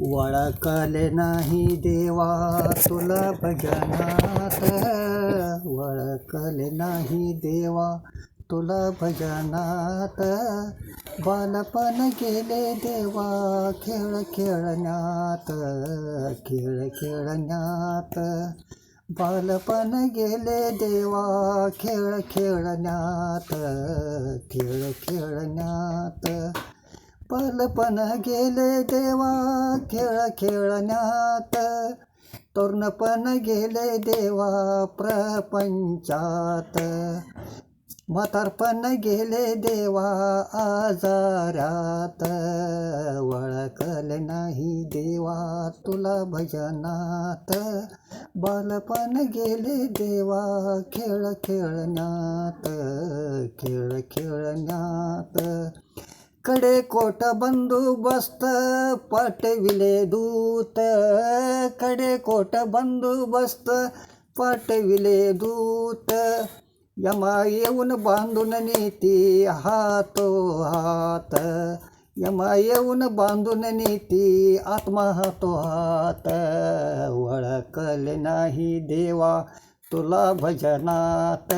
वळखले नाही देवा तुला भजनात, वळखले नाही देवा तुला भजनात. बालपण गेले देवा खेळ खेळण्यात, खेळ खेळण्यात. बालपण गेले देवा खेळ खेळण्यात, खेळ खेळण्यात. बालपण गेले देवा खेळ खेळण्यात, तरुणपण गेले देवा प्रपंचात. म्हातारपण गेले देवा आजारात, वळखले नाही देवा तुला भजनात. बालपण गेले देवा खेळ खेळण्यात, खेळ खेळण्यात. कडे कोट बंदोबस्त पाठविले दूत, कडे कोट बंदोबस्त पाठविले दूत. यमा येऊन बांधून नेती हातोहात, यमा येऊन बांधून नेती आत्मा हातोहात. वळखले नाही देवा तुला भजनात.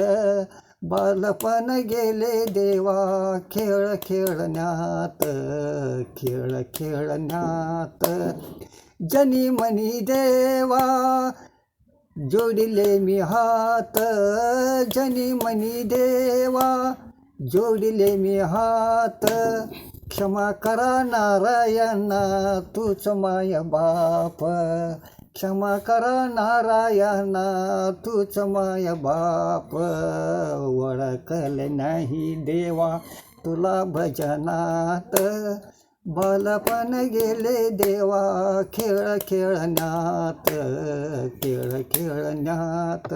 बालपण गेले देवा खेळ खेळण्यात, खेळ खेळण्यात. जनी मनी देवा जोडिले मी हात, जनी मनी देवा जोडिले मी हात. क्षमा करा नारायणा तूच माय बाप, क्षमा करा नारायणा तूच माय बाप. वळखले नाही देवा तुला भजनात. बालपण गेले देवा खेळ खेळण्यात, खेळ खेळण्यात.